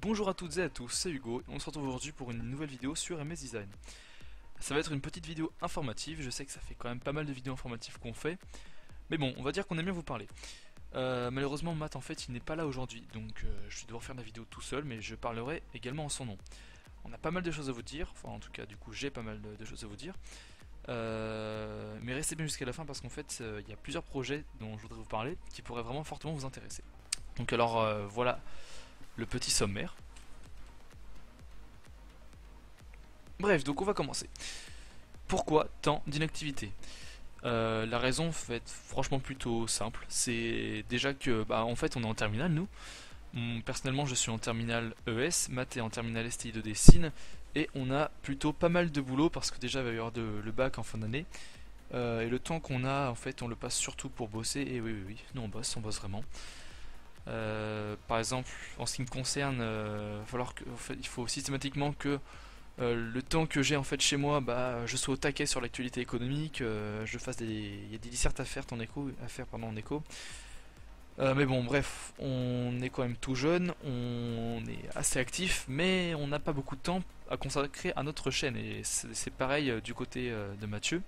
Bonjour à toutes et à tous, c'est Hugo et on se retrouve aujourd'hui pour une nouvelle vidéo sur MS Design. Ça va être une petite vidéo informative, je sais que ça fait quand même pas mal de vidéos informatives qu'on fait, mais bon, on va dire qu'on aime bien vous parler. Malheureusement Matt en fait il n'est pas là aujourd'hui, donc je vais devoir faire la vidéo tout seul, mais je parlerai également en son nom. On a pas mal de choses à vous dire, enfin en tout cas du coup j'ai pas mal de choses à vous dire. Mais restez bien jusqu'à la fin parce qu'en fait il y a plusieurs projets dont je voudrais vous parler qui pourraient vraiment fortement vous intéresser. Donc alors voilà le petit sommaire. Bref, donc on va commencer. Pourquoi tant d'inactivité? La raison fait franchement plutôt simple. C'est déjà que en fait on est en terminale nous. Personnellement je suis en terminale ES, Math est en terminale STI2D Sin et on a plutôt pas mal de boulot parce que déjà il va y avoir le bac en fin d'année. Et le temps qu'on a en fait on le passe surtout pour bosser et oui, nous on bosse vraiment. Par exemple en ce qui me concerne, il faut systématiquement que le temps que j'ai en fait chez moi, je sois au taquet sur l'actualité économique, je fasse il y a des dissertes à faire pardon, en éco. Mais bon, bref, on est quand même tout jeune, on est assez actif, mais on n'a pas beaucoup de temps à consacrer à notre chaîne. Et c'est pareil du côté de Mathieu.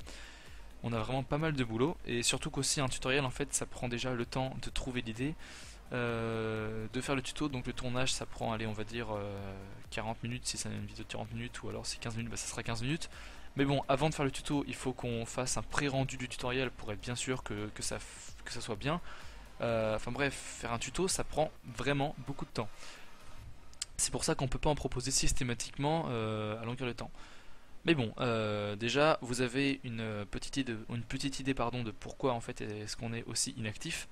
On a vraiment pas mal de boulot, et surtout qu'aussi un tutoriel en fait, ça prend déjà le temps de trouver l'idée. De faire le tuto, donc le tournage ça prend, allez on va dire 40 minutes si c'est une vidéo de 40 minutes, ou alors si 15 minutes, ça sera 15 minutes. Mais bon, avant de faire le tuto, il faut qu'on fasse un pré-rendu du tutoriel pour être bien sûr que ça soit bien. Enfin bref, faire un tuto ça prend vraiment beaucoup de temps. C'est pour ça qu'on peut pas en proposer systématiquement à longueur de temps. Mais bon, déjà vous avez une petite idée pardon, de pourquoi en fait est-ce qu'on est aussi inactif.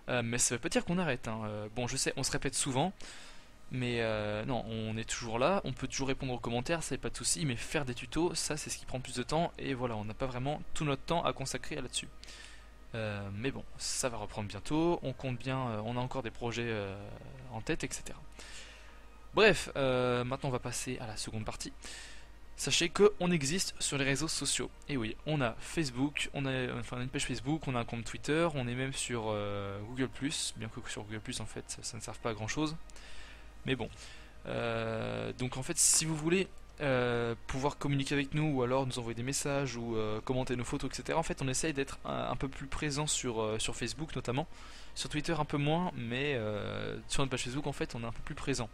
Mais ça veut pas dire qu'on arrête, hein. Bon, je sais, on se répète souvent, mais non, on est toujours là, on peut toujours répondre aux commentaires, ça n'est pas de souci, mais faire des tutos, ça c'est ce qui prend plus de temps, et voilà, on n'a pas vraiment tout notre temps à consacrer là-dessus. Mais bon, ça va reprendre bientôt, on compte bien, on a encore des projets en tête, etc. Bref, maintenant on va passer à la seconde partie. Sachez qu'on existe sur les réseaux sociaux. Et oui, on a Facebook, on a une page Facebook, on a un compte Twitter, on est même sur Google+, bien que sur Google+, en fait, ça ne sert pas à grand chose. Mais bon. Donc en fait, si vous voulez pouvoir communiquer avec nous, ou alors nous envoyer des messages, ou commenter nos photos, etc., en fait, on essaye d'être un peu plus présent sur Facebook notamment. Sur Twitter un peu moins, mais sur notre page Facebook, en fait, on est un peu plus présent.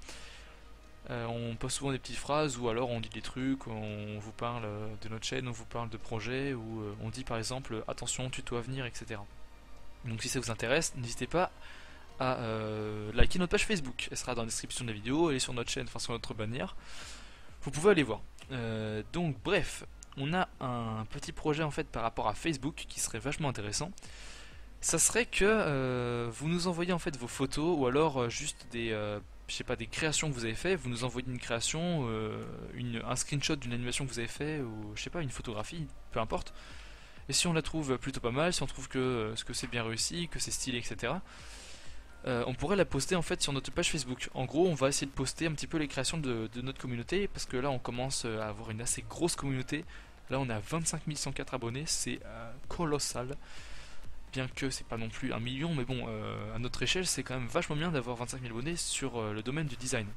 On poste souvent des petites phrases ou alors on dit des trucs, on vous parle de notre chaîne, on vous parle de projets ou on dit par exemple attention tuto à venir, etc. Donc si ça vous intéresse, n'hésitez pas à liker notre page Facebook. Elle sera dans la description de la vidéo, elle est sur notre chaîne, enfin sur notre bannière. Vous pouvez aller voir. Donc bref, on a un petit projet en fait par rapport à Facebook qui serait vachement intéressant. Ça serait que vous nous envoyez en fait vos photos ou alors juste je sais pas, des créations que vous avez fait, vous nous envoyez une création, un screenshot d'une animation que vous avez fait, ou je sais pas, une photographie, peu importe. Et si on la trouve plutôt pas mal, si on trouve que c'est bien réussi, que c'est stylé, etc., on pourrait la poster en fait sur notre page Facebook. En gros, on va essayer de poster un petit peu les créations de notre communauté, parce que là on commence à avoir une assez grosse communauté. Là on a 25 104 abonnés, c'est colossal. Bien que c'est pas non plus 1 million, mais bon, à notre échelle, c'est quand même vachement bien d'avoir 25 000 abonnés sur le domaine du design.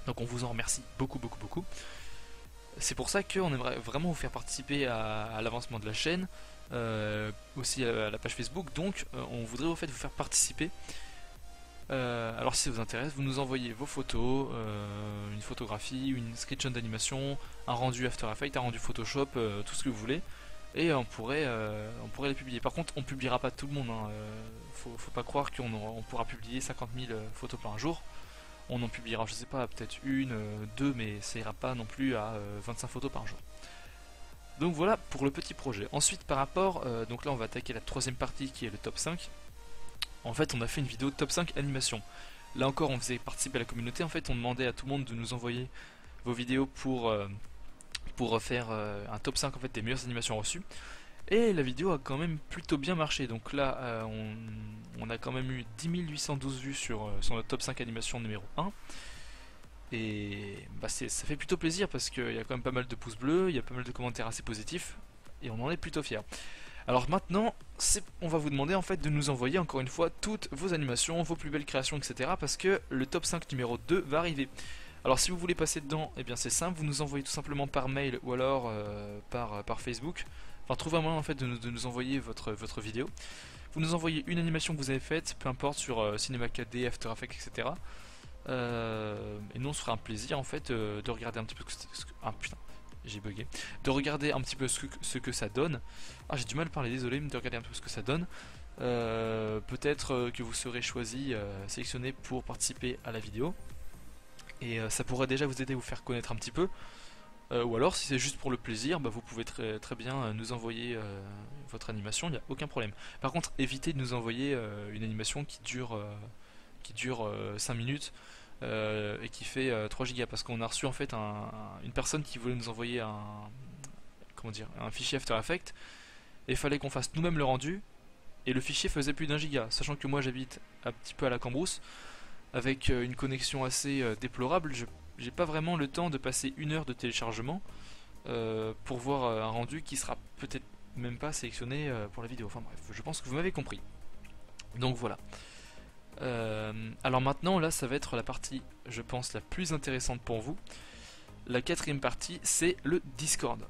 Donc on vous en remercie beaucoup, beaucoup, beaucoup. C'est pour ça qu'on aimerait vraiment vous faire participer à l'avancement de la chaîne, aussi à la page Facebook. Donc on voudrait au fait vous faire participer. Alors si ça vous intéresse, vous nous envoyez vos photos, une photographie, une screenshot d'animation, un rendu After Effects, un rendu Photoshop, tout ce que vous voulez. Et on pourrait les publier. Par contre, on publiera pas tout le monde, hein. Faut pas croire qu'on pourra publier 50 000 photos par jour. On en publiera, je sais pas, peut-être une, deux, mais ça ira pas non plus à 25 photos par jour. Donc voilà pour le petit projet. Ensuite, par rapport, donc là on va attaquer la troisième partie qui est le top 5. En fait, on a fait une vidéo top 5 animation. Là encore, on faisait participer à la communauté. En fait, on demandait à tout le monde de nous envoyer vos vidéos pour faire un top 5 en fait, des meilleures animations reçues. Et la vidéo a quand même plutôt bien marché. Donc là, on a quand même eu 10 812 vues sur notre top 5 animation numéro 1. Et ça fait plutôt plaisir parce qu'il y a quand même pas mal de pouces bleus, il y a pas mal de commentaires assez positifs. Et on en est plutôt fiers. Alors maintenant, on va vous demander en fait de nous envoyer encore une fois toutes vos animations, vos plus belles créations, etc. Parce que le top 5 numéro 2 va arriver. Alors si vous voulez passer dedans, eh bien c'est simple, vous nous envoyez tout simplement par mail ou alors par Facebook. Enfin, trouvez un moyen en fait de nous envoyer votre vidéo. Vous nous envoyez une animation que vous avez faite, peu importe sur Cinema 4D, After Effects, etc. Et nous on se fera un plaisir en fait de regarder un petit peu ah putain, j'ai bugué. De regarder un petit peu ce que ça donne. Ah, j'ai du mal à parler, désolé, mais de regarder un peu ce que ça donne. Peut-être que vous serez choisi, sélectionné pour participer à la vidéo. Et ça pourrait déjà vous aider à vous faire connaître un petit peu. Ou alors, si c'est juste pour le plaisir, bah, vous pouvez très bien nous envoyer votre animation, il n'y a aucun problème. Par contre, évitez de nous envoyer une animation qui dure 5 minutes et qui fait 3 gigas parce qu'on a reçu en fait une personne qui voulait nous envoyer comment dire, un fichier After Effects et il fallait qu'on fasse nous-mêmes le rendu et le fichier faisait plus d'1 giga, sachant que moi j'habite un petit peu à la Cambrousse avec une connexion assez déplorable. J'ai pas vraiment le temps de passer 1 heure de téléchargement pour voir un rendu qui sera peut-être même pas sélectionné pour la vidéo. Enfin bref, je pense que vous m'avez compris. Donc voilà. Alors maintenant, là, ça va être la partie, je pense, la plus intéressante pour vous. La quatrième partie, c'est le Discord.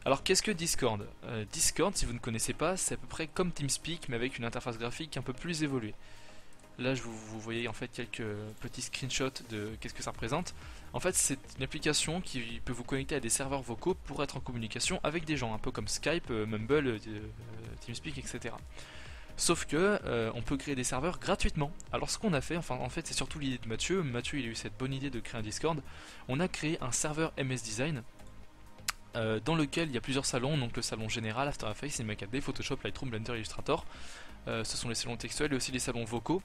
Alors qu'est-ce que Discord? Discord, si vous ne connaissez pas, c'est à peu près comme TeamSpeak, mais avec une interface graphique un peu plus évoluée. Là, vous voyez en fait quelques petits screenshots de qu'est-ce que ça représente. En fait, c'est une application qui peut vous connecter à des serveurs vocaux pour être en communication avec des gens, un peu comme Skype, Mumble, TeamSpeak, etc. Sauf que on peut créer des serveurs gratuitement. Alors ce qu'on a fait, enfin en fait c'est surtout l'idée de Mathieu. Mathieu il a eu cette bonne idée de créer un Discord. On a créé un serveur MS Design dans lequel il y a plusieurs salons, donc le salon général, After Effects, Cinema 4D, Photoshop, Lightroom, Blender, Illustrator. Ce sont les salons textuels et aussi les salons vocaux.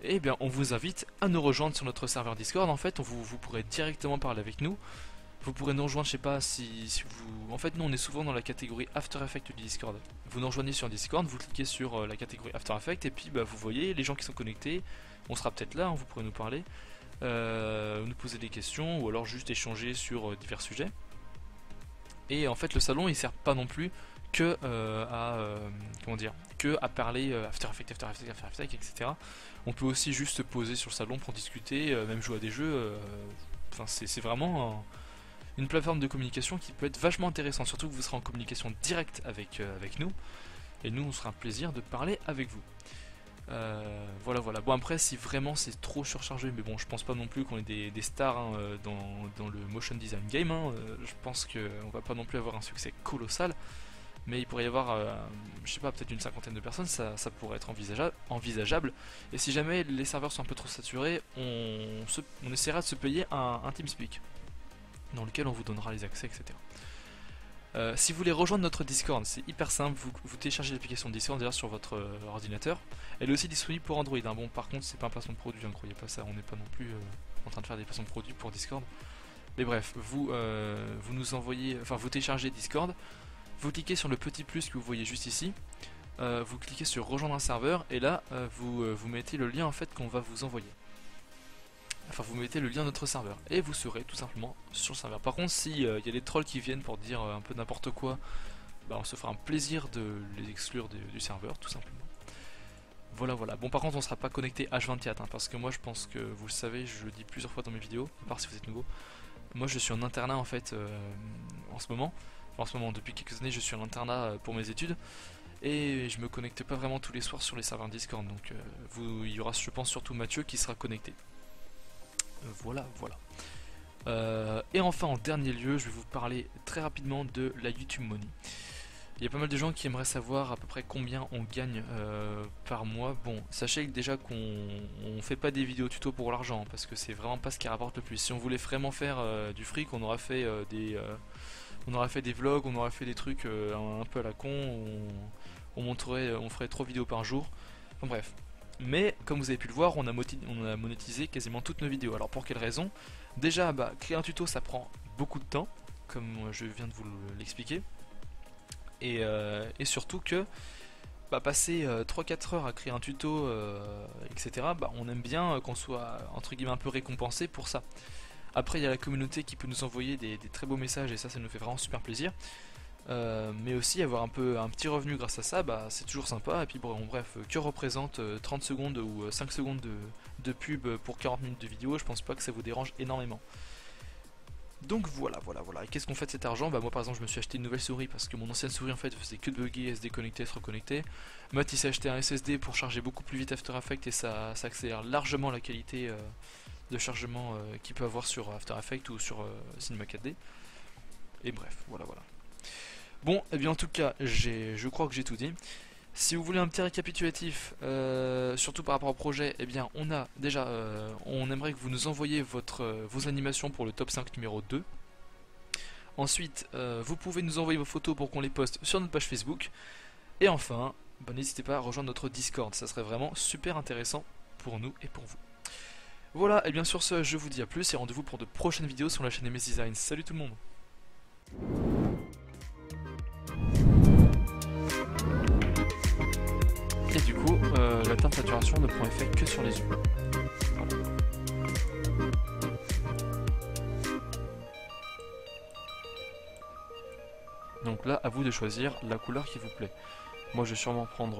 Et bien on vous invite à nous rejoindre sur notre serveur Discord. En fait vous pourrez directement parler avec nous. Vous pourrez nous rejoindre, je sais pas si vous... En fait nous on est souvent dans la catégorie After Effects du Discord. Vous nous rejoignez sur Discord, vous cliquez sur la catégorie After Effects et puis bah, vous voyez les gens qui sont connectés. On sera peut-être là, hein, vous pourrez nous parler, nous poser des questions ou alors juste échanger sur divers sujets. Et en fait le salon il sert pas non plus que comment dire, que à parler After Effects, etc. On peut aussi juste se poser sur le salon pour discuter, même jouer à des jeux. Enfin c'est vraiment une plateforme de communication qui peut être vachement intéressante, surtout que vous serez en communication directe avec nous, et nous on sera un plaisir de parler avec vous. Voilà. Bon après si vraiment c'est trop surchargé, mais bon je pense pas non plus qu'on est des stars hein, dans le motion design game, hein, je pense qu'on va pas non plus avoir un succès colossal, mais il pourrait y avoir, je sais pas, peut-être une cinquantaine de personnes, ça pourrait être envisageable, et si jamais les serveurs sont un peu trop saturés, on essaiera de se payer un TeamSpeak dans lequel on vous donnera les accès, etc. Si vous voulez rejoindre notre Discord, c'est hyper simple, vous téléchargez l'application Discord déjà sur votre ordinateur. Elle est aussi disponible pour Android, hein. Bon par contre c'est pas un placement de produit, ne croyez pas ça, on n'est pas non plus en train de faire des placements de produits pour Discord. Mais bref, vous nous envoyez, enfin vous téléchargez Discord, vous cliquez sur le petit plus que vous voyez juste ici, vous cliquez sur rejoindre un serveur et là vous mettez le lien en fait qu'on va vous envoyer. Enfin vous mettez le lien de notre serveur et vous serez tout simplement sur le serveur. Par contre s'il y a des trolls qui viennent pour dire un peu n'importe quoi, bah, on se fera un plaisir de les exclure du serveur tout simplement. Voilà. Bon par contre on sera pas connecté H24 hein, parce que moi je pense que vous le savez, je le dis plusieurs fois dans mes vidéos, à part si vous êtes nouveau. Moi je suis en internat en fait en ce moment. Enfin, en ce moment depuis quelques années je suis en internat pour mes études. Et je me connecte pas vraiment tous les soirs sur les serveurs Discord, donc il y aura je pense surtout Mathieu qui sera connecté. Voilà. Et enfin en dernier lieu, je vais vous parler très rapidement de la YouTube Money. Il y a pas mal de gens qui aimeraient savoir à peu près combien on gagne par mois. Bon, sachez que déjà qu'on fait pas des vidéos tuto pour l'argent, parce que c'est vraiment pas ce qui rapporte le plus. Si on voulait vraiment faire du fric, on aurait fait des vlogs, on aurait fait des trucs un peu à la con, on ferait 3 vidéos par jour. Enfin bref. Mais comme vous avez pu le voir, on a monétisé quasiment toutes nos vidéos. Alors pour quelle raison? Déjà, créer un tuto ça prend beaucoup de temps, comme je viens de vous l'expliquer. Et surtout que passer 3-4 heures à créer un tuto, etc., on aime bien qu'on soit entre guillemets un peu récompensé pour ça. Après il y a la communauté qui peut nous envoyer des très beaux messages et ça nous fait vraiment super plaisir. mais aussi avoir un petit revenu grâce à ça, bah, c'est toujours sympa. Et puis bon, bref, que représente 30 secondes ou 5 secondes de pub pour 40 minutes de vidéo, je pense pas que ça vous dérange énormément. Donc voilà, voilà, voilà. Et qu'est-ce qu'on fait de cet argent? Bah moi par exemple je me suis acheté une nouvelle souris parce que mon ancienne souris en fait faisait que de bugger, se déconnecter, se reconnecter. Matt il s'est acheté un SSD pour charger beaucoup plus vite After Effects et ça accélère largement la qualité de chargement qu'il peut avoir sur After Effects ou sur Cinema 4D. Et bref, voilà, voilà. Bon, et bien en tout cas, je crois que j'ai tout dit. Si vous voulez un petit récapitulatif, surtout par rapport au projet, eh bien on a déjà, on aimerait que vous nous envoyiez vos animations pour le top 5 numéro 2. Ensuite, vous pouvez nous envoyer vos photos pour qu'on les poste sur notre page Facebook. Et enfin, bah, n'hésitez pas à rejoindre notre Discord, ça serait vraiment super intéressant pour nous et pour vous. Voilà, et bien sur ce, je vous dis à plus et rendez-vous pour de prochaines vidéos sur la chaîne MS Design. Salut tout le monde! Et du coup, la teinte saturation ne prend effet que sur les yeux. Voilà. Donc là, à vous de choisir la couleur qui vous plaît. Moi, je vais sûrement prendre